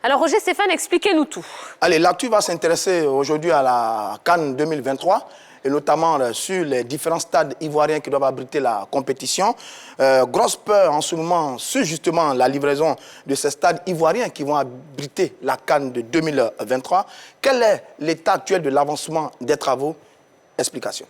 Alors Roger Stéphane, expliquez-nous tout. Allez, l'actu va s'intéresser aujourd'hui à la CAN 2023 et notamment sur les différents stades ivoiriens qui doivent abriter la compétition. Grosse peur en ce moment sur justement la livraison de ces stades ivoiriens qui vont abriter la CAN de 2023. Quel est l'état actuel de l'avancement des travaux? Explication.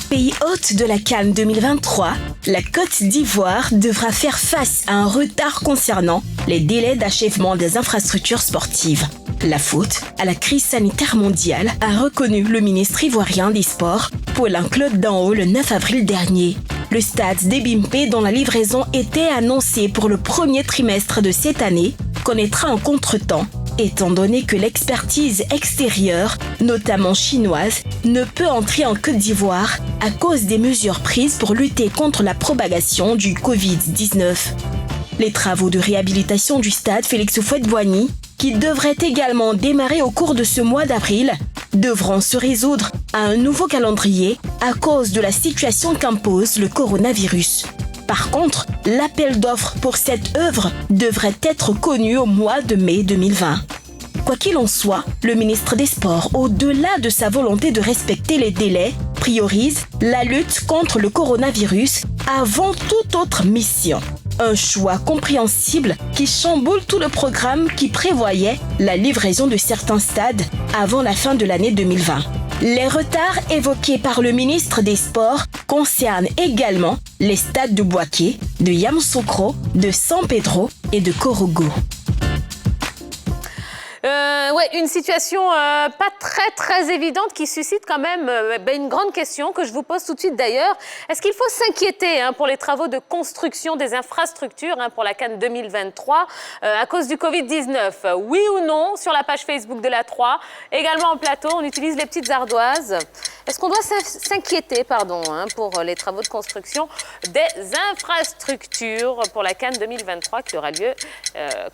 Pays hôte de la CAN 2023, la Côte d'Ivoire devra faire face à un retard concernant les délais d'achèvement des infrastructures sportives. La faute à la crise sanitaire mondiale, a reconnu le ministre ivoirien des Sports, Paulin-Claude Danho, le 9 avril dernier. Le stade d'Ebimpe, dont la livraison était annoncée pour le premier trimestre de cette année, connaîtra un contretemps, étant donné que l'expertise extérieure, notamment chinoise, ne peut entrer en Côte d'Ivoire à cause des mesures prises pour lutter contre la propagation du Covid-19. Les travaux de réhabilitation du stade Félix Houphouët-Boigny, qui devraient également démarrer au cours de ce mois d'avril, devront se résoudre à un nouveau calendrier à cause de la situation qu'impose le coronavirus. Par contre, l'appel d'offres pour cette œuvre devrait être connu au mois de mai 2020. Quoi qu'il en soit, le ministre des Sports, au-delà de sa volonté de respecter les délais, priorise la lutte contre le coronavirus avant toute autre mission. Un choix compréhensible qui chamboule tout le programme qui prévoyait la livraison de certains stades avant la fin de l'année 2020. Les retards évoqués par le ministre des Sports concernent également les stades de Bouaké, de Yamoussoukro, de San Pedro et de Korogo. Ouais, une situation pas très évidente qui suscite quand même une grande question que je vous pose tout de suite d'ailleurs. Est-ce qu'il faut s'inquiéter pour les travaux de construction des infrastructures pour la CAN 2023 à cause du Covid-19? Oui ou non? Sur la page Facebook de la 3, également en plateau, on utilise les petites ardoises. Est-ce qu'on doit s'inquiéter pour les travaux de construction des infrastructures pour la CAN 2023 qui aura lieu,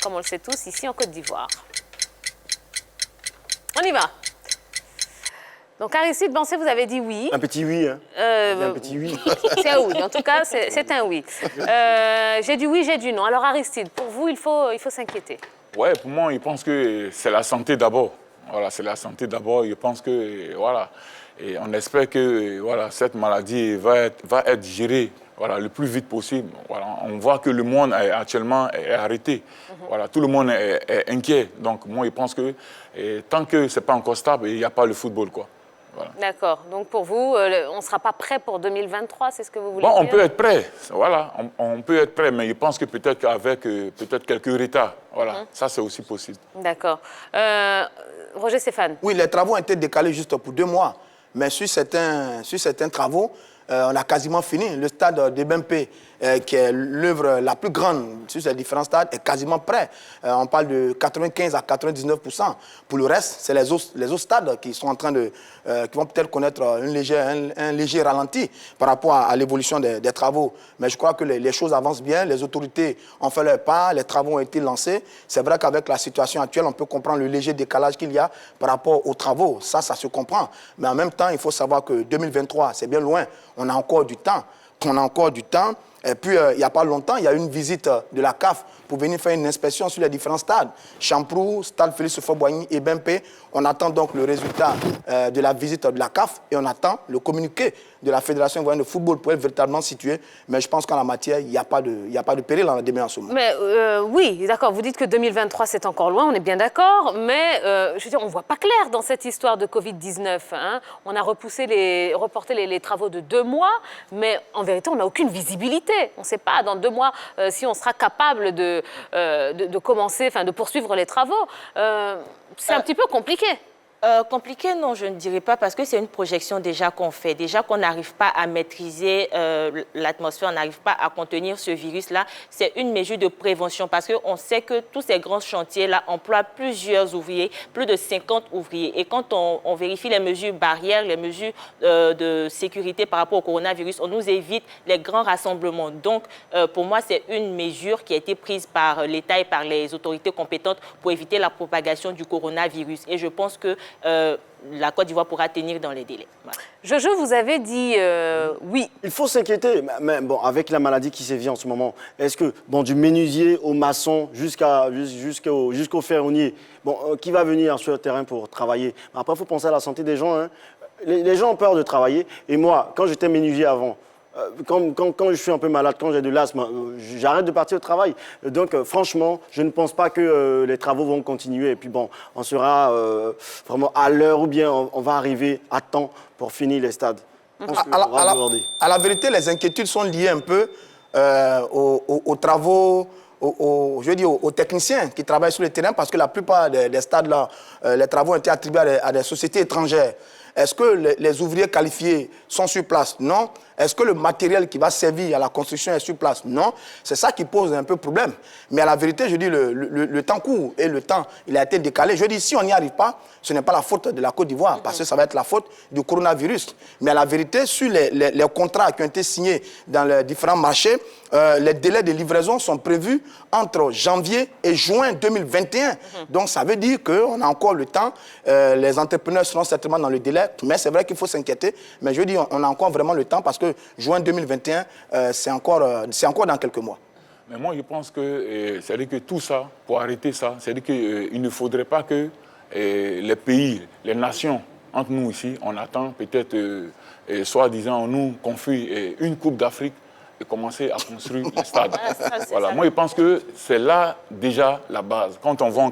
comme on le sait tous, ici en Côte d'Ivoire? On y va. Donc Aristide Bancé, vous avez dit oui. Un petit oui, hein. Un petit oui. C'est un oui, en tout cas, c'est un oui. J'ai du oui, j'ai du non. Alors Aristide, pour vous, il faut s'inquiéter. Ouais, pour moi, je pense que c'est la santé d'abord. Voilà, c'est la santé d'abord. Je pense que, voilà, et on espère que, voilà, cette maladie va être gérée, voilà, le plus vite possible. Voilà, on voit que le monde actuellement est arrêté. Voilà, tout le monde est inquiet. Donc, moi, je pense que tant que ce n'est pas encore stable, il n'y a pas le football, quoi. Voilà. D'accord. Donc, pour vous, on ne sera pas prêt pour 2023, c'est ce que vous voulez dire? On peut être prêt, voilà. On peut être prêt, mais je pense que peut-être qu'avec quelques retards, voilà, ça, c'est aussi possible. D'accord. Roger Stéphane? Oui, les travaux ont été décalés juste pour 2 mois. Mais sur certains travaux, on a quasiment fini. Le stade de Bempé, qui est l'œuvre la plus grande sur ces différents stades, est quasiment prêt. On parle de 95 à 99%. Pour le reste, c'est les autres stades qui sont en train de, qui vont peut-être connaître un léger ralenti par rapport à l'évolution des travaux. Mais je crois que les choses avancent bien. Les autorités ont fait leur part. Les travaux ont été lancés. C'est vrai qu'avec la situation actuelle, on peut comprendre le léger décalage qu'il y a par rapport aux travaux. Ça se comprend. Mais en même temps, il faut savoir que 2023, c'est bien loin. On a encore du temps. Et puis, il n'y a pas longtemps, il y a eu une visite de la CAF pour venir faire une inspection sur les différents stades. Champrou, Stade Félix Houphouët-Boigny et Bempé. On attend donc le résultat de la visite de la CAF et on attend le communiqué de la Fédération ivoirienne de football pour être véritablement situé. Mais je pense qu'en la matière, il n'y a pas de péril en demain en ce moment. Mais oui, d'accord, vous dites que 2023, c'est encore loin, on est bien d'accord. Mais je veux dire, on ne voit pas clair dans cette histoire de Covid-19. On a reporté les travaux de 2 mois, mais en vérité, on n'a aucune visibilité. On ne sait pas dans 2 mois si on sera capable de commencer, de poursuivre les travaux. C'est un petit peu compliqué. Compliqué, non, je ne dirais pas, parce que c'est une projection déjà qu'on fait. Déjà qu'on n'arrive pas à maîtriser l'atmosphère, on n'arrive pas à contenir ce virus-là. C'est une mesure de prévention, parce qu'on sait que tous ces grands chantiers-là emploient plusieurs ouvriers, plus de 50 ouvriers. Et quand on vérifie les mesures barrières, les mesures de sécurité par rapport au coronavirus, on nous évite les grands rassemblements. Donc, pour moi, c'est une mesure qui a été prise par l'État et par les autorités compétentes pour éviter la propagation du coronavirus. Et je pense que la Côte d'Ivoire pourra tenir dans les délais. Voilà. Jojo, vous avez dit oui. Il faut s'inquiéter, mais bon, avec la maladie qui sévit en ce moment, est-ce que, bon, du menuisier au maçon jusqu'au ferronnier, bon, qui va venir sur le terrain pour travailler? Après, il faut penser à la santé des gens. Hein. Les gens ont peur de travailler. Et moi, quand j'étais menuisier avant, quand je suis un peu malade, quand j'ai de l'asthme, j'arrête de partir au travail. Donc, franchement, je ne pense pas que les travaux vont continuer. Et puis, bon, on sera vraiment à l'heure ou bien on va arriver à temps pour finir les stades. À la vérité, les inquiétudes sont liées un peu aux travaux, aux techniciens qui travaillent sur le terrain, parce que la plupart des stades-là, les travaux ont été attribués à des sociétés étrangères. Est-ce que les ouvriers qualifiés sont sur place? Non. Est-ce que le matériel qui va servir à la construction est sur place? Non. C'est ça qui pose un peu problème. Mais à la vérité, je dis, le temps court et le temps, il a été décalé. Je dis, si on n'y arrive pas, ce n'est pas la faute de la Côte d'Ivoire, parce que ça va être la faute du coronavirus. Mais à la vérité, sur les contrats qui ont été signés dans les différents marchés, les délais de livraison sont prévus entre janvier et juin 2021. Donc, ça veut dire qu'on a encore le temps. Les entrepreneurs seront certainement dans le délai. Mais c'est vrai qu'il faut s'inquiéter. Mais je dis, on a encore vraiment le temps, parce que juin 2021, c'est encore dans quelques mois. Mais moi, je pense que, c'est-à-dire que tout ça, pour arrêter ça, c'est-à-dire qu'il ne faudrait pas que les pays, les nations, entre nous ici, on attend peut-être, soi-disant, on nous confie une Coupe d'Afrique et commencer à construire un stade. Voilà. Moi, je pense que c'est là déjà la base. Quand on va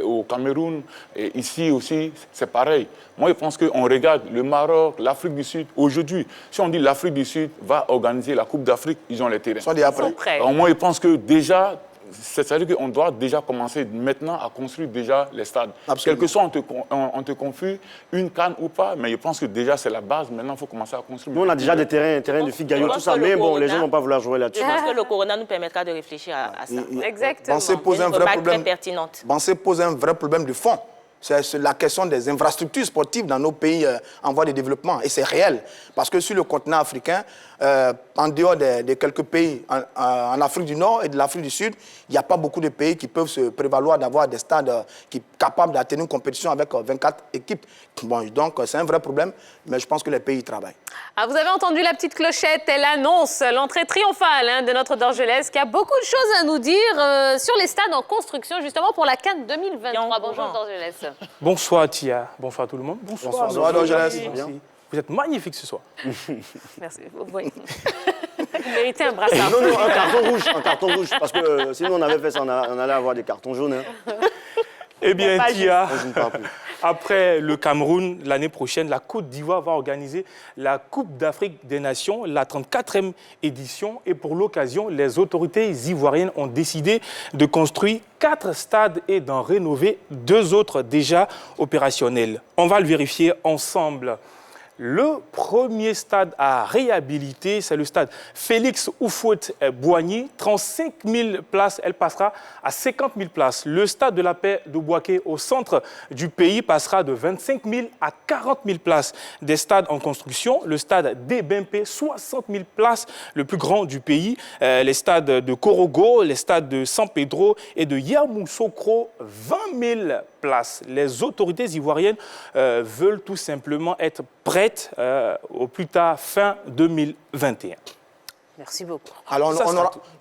au Cameroun, et ici aussi, c'est pareil. Moi, je pense qu'on regarde le Maroc, l'Afrique du Sud. Aujourd'hui, si on dit l'Afrique du Sud va organiser la Coupe d'Afrique, ils ont les terrains. Ils sont prêts. Alors, moi, je pense que déjà, c'est-à-dire qu'on doit déjà commencer maintenant à construire déjà les stades. Absolument. Quel que soit on te confie une canne ou pas, mais je pense que déjà c'est la base. Maintenant, il faut commencer à construire. Nous, on a déjà des terrains de Figaro, tout ça, mais bon, les gens ne vont pas vouloir jouer là-dessus. Je pense que le corona nous permettra de réfléchir à ça. Exactement. Pensez poser un vrai problème. Très pertinente. Pensez poser un vrai problème de fond. C'est la question des infrastructures sportives dans nos pays en voie de développement. Et c'est réel. Parce que sur le continent africain, en dehors de quelques pays, en Afrique du Nord et de l'Afrique du Sud, il n'y a pas beaucoup de pays qui peuvent se prévaloir d'avoir des stades capables d'atteindre une compétition avec 24 équipes. Bon, donc, c'est un vrai problème, mais je pense que les pays y travaillent. Ah, vous avez entendu la petite clochette, elle annonce l'entrée triomphale de notre Dorgelès, qui a beaucoup de choses à nous dire sur les stades en construction, justement pour la CAN 2023. Bonjour Dorgelès. Bonsoir Tia, bonsoir tout le monde. Bonsoir Dorgelès. Vous êtes magnifique ce soir. Merci. Oui. Vous méritez un brassard. Non, un carton rouge, parce que sinon on avait fait ça, on allait avoir des cartons jaunes. Hein. Eh bien Tia, Je ne parle plus. après le Cameroun, l'année prochaine, la Côte d'Ivoire va organiser la Coupe d'Afrique des Nations, la 34e édition. Et pour l'occasion, les autorités ivoiriennes ont décidé de construire 4 stades et d'en rénover 2 autres déjà opérationnels. On va le vérifier ensemble. Le premier stade à réhabiliter, c'est le stade Félix Houphouët-Boigny. 35 000 places, elle passera à 50 000 places. Le stade de la Paix de Bouaké, au centre du pays, passera de 25 000 à 40 000 places. Des stades en construction, le stade d'Ebempe, 60 000 places, le plus grand du pays. Les stades de Korogo, les stades de San Pedro et de Yamoussoukro, 20 000 places. Les autorités ivoiriennes veulent tout simplement être prêtes au plus tard fin 2021. Merci beaucoup. Alors,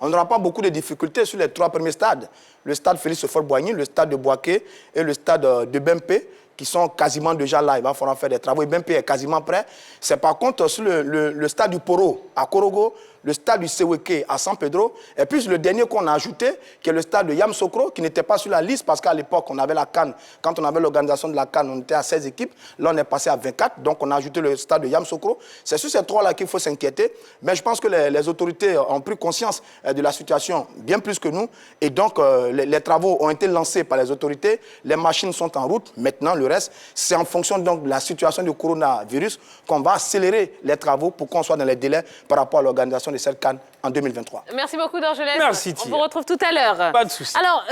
on n'aura pas beaucoup de difficultés sur les 3 premiers stades. Le stade Félix Houphouët-Boigny, le stade de Bouaké et le stade de Bempé, qui sont quasiment déjà là. Il va falloir faire des travaux. Et Bempé est quasiment prêt. C'est par contre sur le stade du Poro à Korogo, le stade du Seweke à San Pedro, et puis le dernier qu'on a ajouté, qui est le stade de Yamoussoukro, qui n'était pas sur la liste parce qu'à l'époque, on avait la CAN. Quand on avait l'organisation de la CAN, on était à 16 équipes. Là, on est passé à 24, donc on a ajouté le stade de Yamoussoukro. C'est sur ces 3-là qu'il faut s'inquiéter. Mais je pense que les autorités ont pris conscience de la situation bien plus que nous. Et donc, les travaux ont été lancés par les autorités. Les machines sont en route. Maintenant, le reste, c'est en fonction donc, de la situation du coronavirus qu'on va accélérer les travaux pour qu'on soit dans les délais par rapport à l'organisation de cette CAN en 2023. Merci beaucoup Dorgelès. Merci, On Tia. vous retrouve tout à l'heure. Pas de souci. Alors,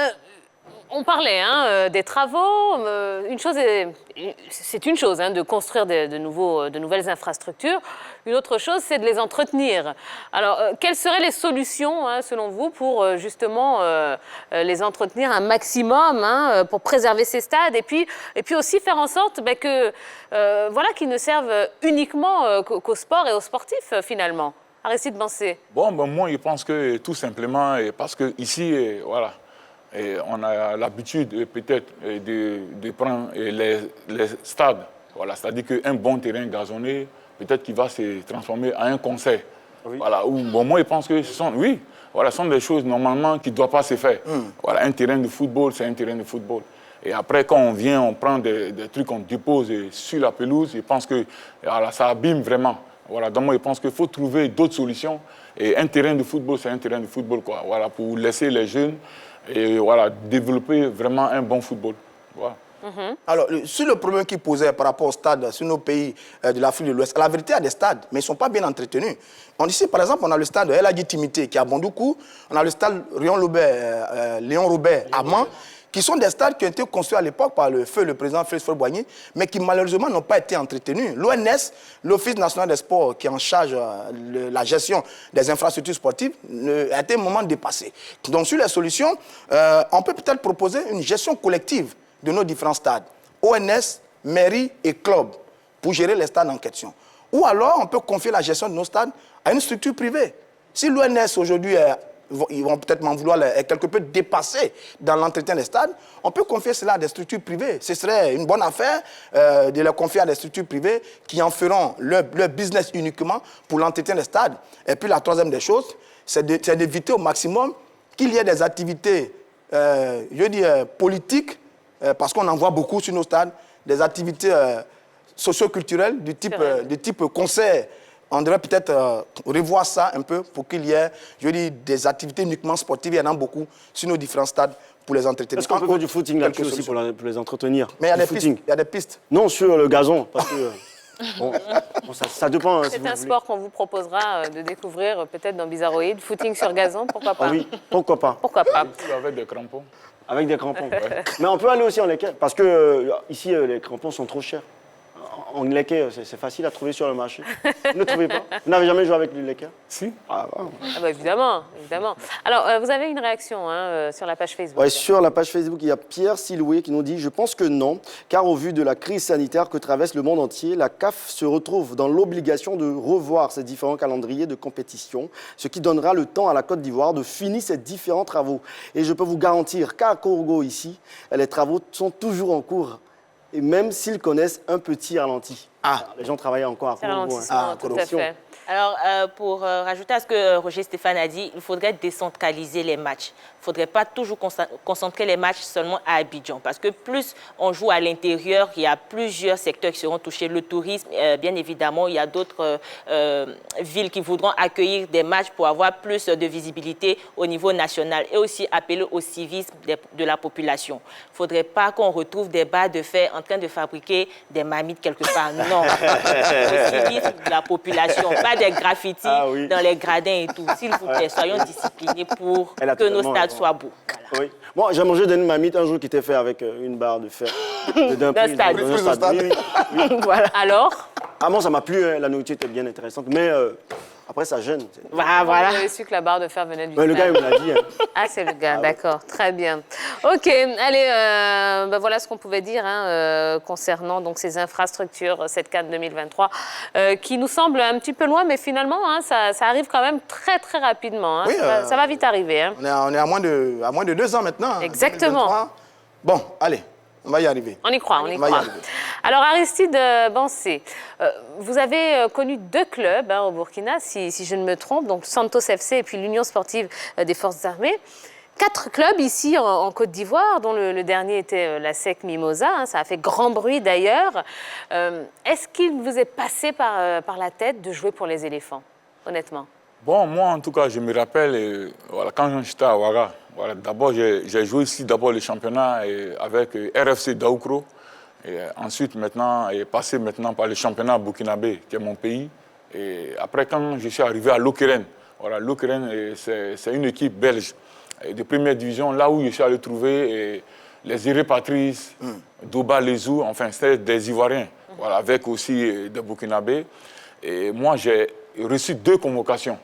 On parlait des travaux. C'est une chose de construire de nouvelles infrastructures. Une autre chose, c'est de les entretenir. Alors, quelles seraient les solutions, selon vous, pour justement les entretenir un maximum, pour préserver ces stades et puis aussi faire en sorte qu'ils ne servent uniquement qu'au sport et aux sportifs, finalement. Aristide Bancé. Bon, moi, je pense que tout simplement, parce que ici, voilà. Et on a l'habitude peut-être de prendre les stades. Voilà, c'est-à-dire qu'un bon terrain gazonné, peut-être qu'il va se transformer en un concert. Oui. Voilà, moi je pense que ce sont des choses normalement qui ne doivent pas se faire. Voilà, un terrain de football, c'est un terrain de football. Et après, quand on vient, on prend des trucs qu'on dépose sur la pelouse, je pense que ça abîme vraiment. Voilà, donc moi je pense qu'il faut trouver d'autres solutions. Et un terrain de football, c'est un terrain de football, quoi. Voilà, pour laisser les jeunes et voilà, développer vraiment un bon football. Voilà. Alors, sur le problème qu'il posait par rapport aux stades sur nos pays de l'Afrique de l'Ouest, la vérité, il y a des stades, mais ils ne sont pas bien entretenus. Ici, par exemple, on a le stade El Hadji Timité qui est à Bondoukou, on a le stade Léon Robert à Mans, qui sont des stades qui ont été construits à l'époque par le président Félix Faure-Boigny, mais qui malheureusement n'ont pas été entretenus. L'ONS, l'Office national des sports, qui est en charge de la gestion des infrastructures sportives, a été un moment dépassé. Donc sur les solutions, on peut peut-être proposer une gestion collective de nos différents stades. ONS, mairie et club, pour gérer les stades en question. Ou alors, on peut confier la gestion de nos stades à une structure privée. Si l'ONS aujourd'hui ils vont peut-être m'en vouloir, est quelque peu dépassé dans l'entretien des stades, on peut confier cela à des structures privées. Ce serait une bonne affaire de les confier à des structures privées qui en feront leur business uniquement pour l'entretien des stades. Et puis la troisième des choses, c'est d'éviter au maximum qu'il y ait des activités, politiques, parce qu'on en voit beaucoup sur nos stades, des activités socio-culturelles du type concert. On devrait peut-être revoir ça un peu pour qu'il y ait, des activités uniquement sportives. Il y en a beaucoup sur nos différents stades pour les entretenir. Est-ce qu'on peut faire du footing là-dessus aussi pour les entretenir? Mais il y a des pistes. Non, sur le gazon, parce que ça dépend. C'est un sport qu'on vous proposera de découvrir peut-être dans Bizarroïde. Footing sur gazon, pourquoi pas? Oui, pourquoi pas. Pourquoi pas. Avec des crampons. Avec des crampons. Ouais. Mais on peut aller aussi en leket, parce que ici, les crampons sont trop chers. En leket, c'est facile à trouver sur le marché. Vous ne trouvez pas? Vous n'avez jamais joué avec le leket? Si. Évidemment. Alors, vous avez une réaction sur la page Facebook? Oui, sur la page Facebook, il y a Pierre Siloué qui nous dit « Je pense que non, car au vu de la crise sanitaire que traverse le monde entier, la CAF se retrouve dans l'obligation de revoir ses différents calendriers de compétition, ce qui donnera le temps à la Côte d'Ivoire de finir ses différents travaux. Et je peux vous garantir qu'à Korogo, ici, les travaux sont toujours en cours. Et même s'ils connaissent un petit ralenti. Les gens travaillent encore à Korogo. Tout à fait. Alors, pour rajouter à ce que Roger Stéphane a dit, il faudrait décentraliser les matchs. Il ne faudrait pas toujours concentrer les matchs seulement à Abidjan. Parce que plus on joue à l'intérieur, il y a plusieurs secteurs qui seront touchés. Le tourisme, bien évidemment, il y a d'autres villes qui voudront accueillir des matchs pour avoir plus de visibilité au niveau national. Et aussi appeler au civisme de la population. Il ne faudrait pas qu'on retrouve des bas de fer en train de fabriquer des marmites quelque part. Non, au civisme de la population. Pas des graffitis dans les gradins et tout. S'il vous plaît, soyons disciplinés pour que nos stades soient beaux. Voilà. Oui. Moi, j'ai mangé d'une marmite un jour qui était fait avec une barre de fer. D'un stade. Oui. Voilà. Alors? Moi, ça m'a plu. La nourriture était bien intéressante. Mais après, ça gêne. Voilà. Vous avez su que la barre de fer venait du Le gars, il me l'a dit. Ah, c'est le gars, d'accord. Très bien. OK, allez, voilà ce qu'on pouvait dire concernant donc, ces infrastructures, cette CAN 2023, qui nous semble un petit peu loin, mais finalement, ça arrive quand même très, très rapidement. Oui, ça va vite arriver. On est à moins de 2 ans maintenant. Exactement. 2023. Bon, allez. On va y arriver. On y croit. Alors, Aristide Bancé, vous avez connu 2 clubs au Burkina, si je ne me trompe, donc Santos FC et puis l'Union sportive des forces armées. 4 clubs ici en Côte d'Ivoire, dont le dernier était la SEC Mimosa. Ça a fait grand bruit d'ailleurs. Est-ce qu'il vous est passé par la tête de jouer pour les éléphants, honnêtement? Bon, moi, en tout cas, je me rappelle, quand j'étais à Ouaga, d'abord, j'ai joué ici le championnat avec RFC Daoukro. Et ensuite, passé par le championnat burkinabé, qui est mon pays. Et après, quand je suis arrivé à Lokeren, Lokeren, c'est une équipe belge de première division, là où je suis allé trouver les Irrépatrices, Doba Lezou, enfin, c'était des Ivoiriens, voilà, avec aussi des Burkinabés. Et moi, j'ai reçu 2 convocations.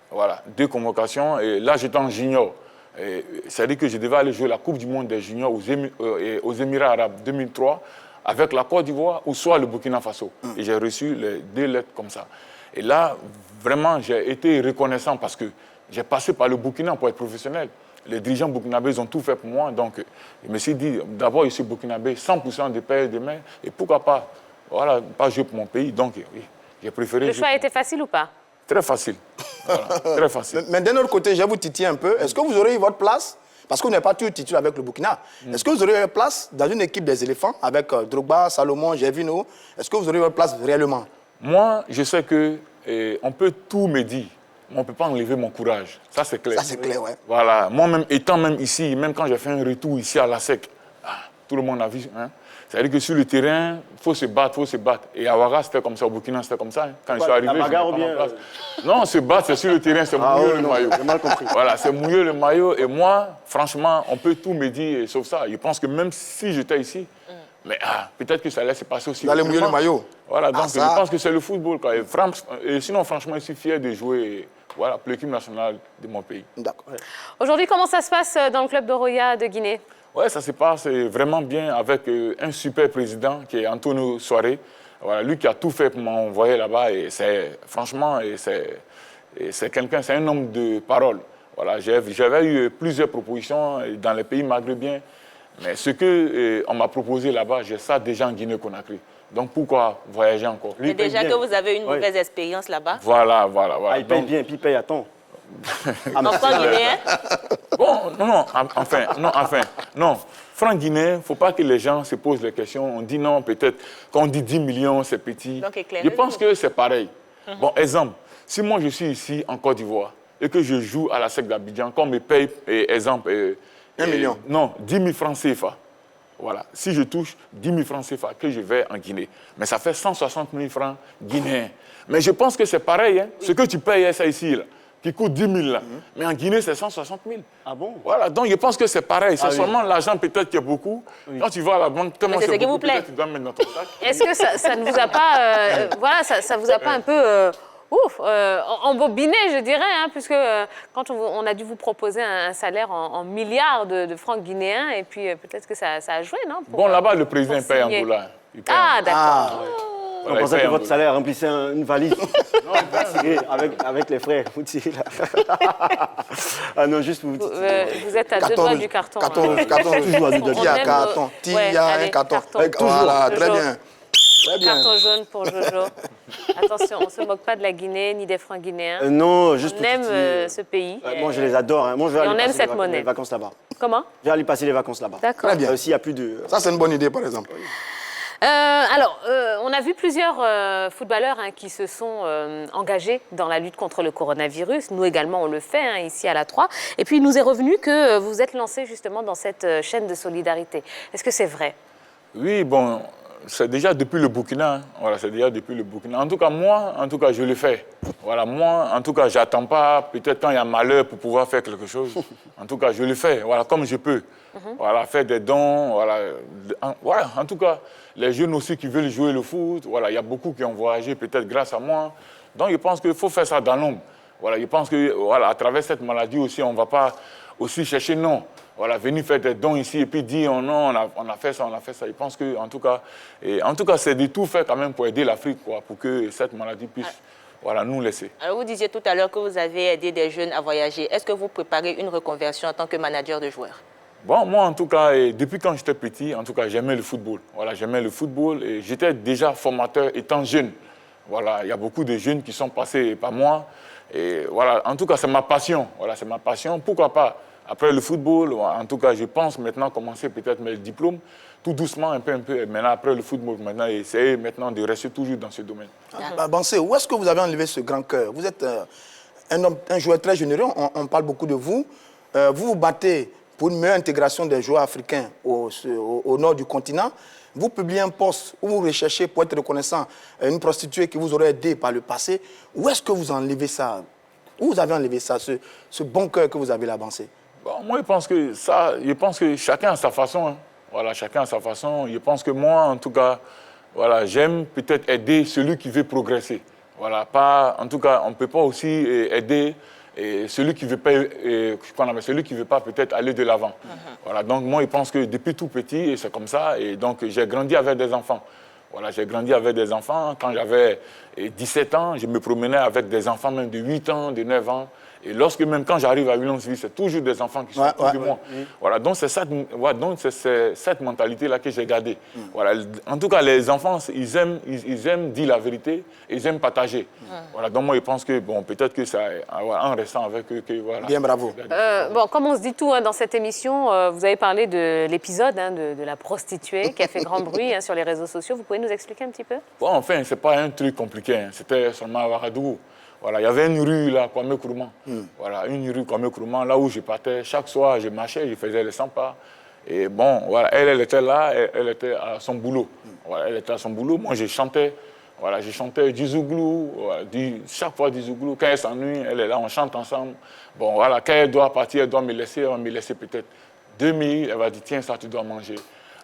Voilà, 2 convocations. Et là, j'étais en junior. C'est-à-dire que je devais aller jouer la Coupe du Monde des juniors aux Émirats arabes 2003 avec la Côte d'Ivoire ou soit le Burkina Faso. Et j'ai reçu les 2 lettres comme ça. Et là, vraiment, j'ai été reconnaissant parce que j'ai passé par le Burkina pour être professionnel. Les dirigeants burkinabés ont tout fait pour moi. Donc, je me suis dit, d'abord, je suis burkinabé, 100% de père et de mère. Et pourquoi pas, voilà, pas jouer pour mon pays. Donc, oui, j'ai préféré... Le choix a été facile ou pas? Très facile. Voilà, très facile. Mais d'un autre côté, je vais vous titiller un peu. Est-ce que vous aurez eu votre place? Parce que vous n'avez pas toujours titulé avec le Burkina. Est-ce que vous aurez eu votre place dans une équipe des éléphants avec Drogba, Salomon, Gervinho? Est-ce que vous aurez eu votre place réellement? Moi, je sais qu'on peut tout me dire, mais on ne peut pas enlever mon courage. Ça, c'est clair. Ça, c'est clair, ouais. Voilà. Moi-même, étant même ici, même quand j'ai fait un retour ici à la SEC, tout le monde a vu. Hein? C'est-à-dire que sur le terrain, il faut se battre, il faut se battre. Et à Ouaga, c'était comme ça, au Burkina, c'était comme ça. Hein. Quand je suis arrivé, la bagarre ou bien Non, se battre, c'est sur le terrain, c'est mouiller le maillot. J'ai mal compris. Voilà, c'est mouiller le maillot. Et moi, franchement, on peut tout me dire, sauf ça. Je pense que même si j'étais ici, mais peut-être que ça allait se passer aussi. Vous allez mouiller le maillot. Voilà, donc ça... je pense que c'est le football. Quoi. Et sinon, franchement, je suis fier de jouer voilà, pour l'équipe nationale de mon pays. D'accord. Aujourd'hui, comment ça se passe dans le club d'Oroya de Guinée? Oui, ça se passe vraiment bien avec un super président qui est Antonio Soare. Voilà, lui qui a tout fait pour m'envoyer là-bas. Et franchement, c'est quelqu'un, c'est un homme de parole. Voilà, j'avais eu plusieurs propositions dans les pays maghrébiens. Mais ce qu'on m'a proposé là-bas, j'ai ça déjà en Guinée-Conakry. Donc pourquoi voyager encore? Mais déjà que vous avez une mauvaise expérience là-bas. Voilà. Il paye bien, puis il paye à temps. En franc guinéen? Bon, non. Franc guinéen, il ne faut pas que les gens se posent les questions. On dit non, peut-être, quand on dit 10 millions, c'est petit. Donc, je pense que c'est pareil. Bon, exemple, si moi je suis ici en Côte d'Ivoire et que je joue à la SEC d'Abidjan, qu'on me paye, exemple... 1 million. Non, 10 000 francs CFA. Voilà. Si je touche 10 000 francs CFA, que je vais en Guinée. Mais ça fait 160 000 francs guinéens. Mais je pense que c'est pareil. Hein. Ce que tu payes, ça ici, là, qui coûte 10 000. Là. Mais en Guinée, c'est 160 000. Ah bon? Voilà. Donc, je pense que c'est pareil. C'est seulement l'argent, peut-être, qui est beaucoup. Quand tu vas à la banque, tellement c'est beaucoup, peut-être tu dois mettre dans ton sac. Est-ce que ça ne vous a pas... voilà, ça vous a pas un peu... embobiné, je dirais, hein, puisque quand on a dû vous proposer un salaire en milliards de francs guinéens, et puis peut-être que ça a joué, non? Bon, là-bas, le président paye en dollars. D'accord. On pensait que votre salaire remplissait une valise. Non, avec les frères. Vous tirez là. Ah non, juste vous. Vous êtes à 2 doigts du carton. Carton. Toujours à 2 doigts. Qui a carton? Qui a un carton? Voilà, très bien. Très bien. Carton jaune pour Jojo. Attention, on ne se moque pas de la Guinée ni des francs guinéens. Non, juste on aime ce pays. Moi, je les adore. Hein. Moi, je vais aller aime passer cette monnaie. les vacances là-bas. Comment? Je vais aller passer les vacances là-bas. D'accord. Très bien. S'il n'y a plus de... Ça, c'est une bonne idée, par exemple. On a vu plusieurs footballeurs qui se sont engagés dans la lutte contre le coronavirus. Nous également, on le fait ici à la 3. Et puis, il nous est revenu que vous vous êtes lancé justement dans cette chaîne de solidarité. Est-ce que c'est vrai? Oui, bon, c'est déjà depuis le Burkina. Hein. Voilà, c'est déjà depuis le Burkina. En tout cas, moi, je le fais. Voilà, moi, en tout cas, j'attends pas peut-être quand il y a malheur pour pouvoir faire quelque chose. En tout cas, je le fais, voilà, comme je peux. Voilà, faire des dons, voilà. En tout cas, les jeunes aussi qui veulent jouer le foot, voilà, il y a beaucoup qui ont voyagé peut-être grâce à moi. Donc, je pense qu'il faut faire ça dans l'ombre. Voilà, je pense que, voilà, à travers cette maladie aussi, on ne va pas aussi chercher non. Voilà, venir faire des dons ici et puis dire oh non, on a fait ça, on a fait ça. Je pense que, en tout cas, c'est de tout faire quand même pour aider l'Afrique, quoi, pour que cette maladie puisse nous laisser. Alors, vous disiez tout à l'heure que vous avez aidé des jeunes à voyager. Est-ce que vous préparez une reconversion en tant que manager de joueurs? Bon, moi, en tout cas, depuis quand j'étais petit, en tout cas, j'aimais le football. Voilà, j'aimais le football et j'étais déjà formateur étant jeune. Voilà, il y a beaucoup de jeunes qui sont passés par moi. Et voilà, en tout cas, c'est ma passion. Voilà, c'est ma passion. Pourquoi pas? Après le football, en tout cas, je pense maintenant commencer peut-être mes diplômes, tout doucement, un peu. Maintenant, après le football, maintenant, essayer maintenant de rester toujours dans ce domaine. Bansé, où est-ce que vous avez enlevé ce grand cœur? Vous êtes un joueur très généreux, on parle beaucoup de vous. Vous vous battez pour une meilleure intégration des joueurs africains au nord du continent. Vous publiez un post où vous recherchez pour être reconnaissant une prostituée qui vous aurait aidé par le passé. Où est-ce que vous enlevez ça? Où vous avez enlevé ça, ce bon cœur que vous avez là, Bansé? Bon, moi, je pense que chacun a sa façon. Hein. Voilà, chacun a sa façon. Je pense que moi, en tout cas, voilà, j'aime peut-être aider celui qui veut progresser. Voilà, en tout cas, on ne peut pas aussi aider celui qui ne veut pas peut-être aller de l'avant. Voilà, donc moi, je pense que depuis tout petit, c'est comme ça. Et donc, j'ai grandi avec des enfants. Voilà, j'ai grandi avec des enfants. Quand j'avais 17 ans, je me promenais avec des enfants même de 8 ans, de 9 ans. Et même quand j'arrive à Williamsville, c'est toujours des enfants qui sont autour de moi. Voilà, donc c'est cette mentalité-là que j'ai gardée. Voilà, en tout cas, les enfants, ils aiment dire la vérité, ils aiment partager. Voilà, donc moi, je pense que, bon, peut-être que c'est en restant avec eux que, voilà. Bien, bravo. Bon, comme on se dit tout dans cette émission, vous avez parlé de l'épisode de la prostituée qui a fait grand bruit sur les réseaux sociaux. Vous pouvez nous expliquer un petit peu? Bon, enfin, c'est pas un truc compliqué. Hein. C'était seulement à Ouagadougou. Voilà, il y avait une rue là, Kwame Nkrumah. Voilà, une rue Kwame Nkrumah, là où je partais. Chaque soir, je marchais, je faisais les 100 pas. Et bon, voilà, elle était là, elle était à son boulot. Voilà, elle était à son boulot. Moi, je chantais. Voilà, je chantais du zouglou. Voilà, chaque fois du zouglou. Quand elle s'ennuie, elle est là, on chante ensemble. Bon, voilà, quand elle doit partir, elle doit me laisser. Elle va me laisser peut-être 2 minutes. Elle va dire, tiens, ça, tu dois manger.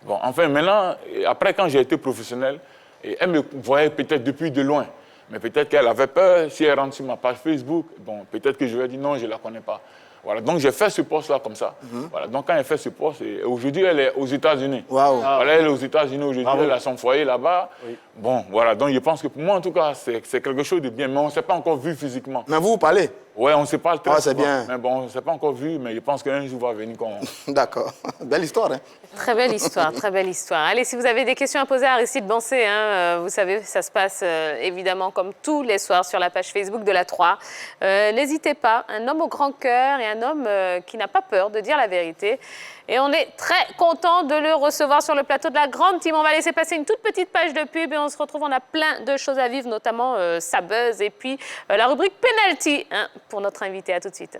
Bon, enfin, maintenant, après, quand j'ai été professionnel, elle me voyait peut-être depuis de loin. Mais peut-être qu'elle avait peur, si elle rentre sur ma page Facebook, bon, peut-être que je lui ai dit non, je ne la connais pas. Voilà, donc j'ai fait ce poste-là comme ça. Voilà, donc quand elle fait ce poste, aujourd'hui elle est aux États-Unis. Waouh. Voilà, elle est aux États-Unis aujourd'hui, elle a son foyer là-bas. Oui. Bon, voilà, donc je pense que pour moi en tout cas, c'est quelque chose de bien, mais on ne s'est pas encore vu physiquement. Mais vous parlez? Oui, on ne s'est pas très c'est bien. Mais bon, on ne s'est pas encore vu, mais je pense qu'un jour va venir qu'on... D'accord. Belle histoire, hein? Très belle histoire, très belle histoire. Allez, si vous avez des questions à poser à Aristide Bansé, vous savez, ça se passe évidemment comme tous les soirs sur la page Facebook de la 3. N'hésitez pas, un homme au grand cœur et un homme qui n'a pas peur de dire la vérité. Et on est très content de le recevoir sur le plateau de la grande team. On va laisser passer une toute petite page de pub et on se retrouve. On a plein de choses à vivre, notamment sa buzz et puis la rubrique penalty pour notre invité. À tout de suite.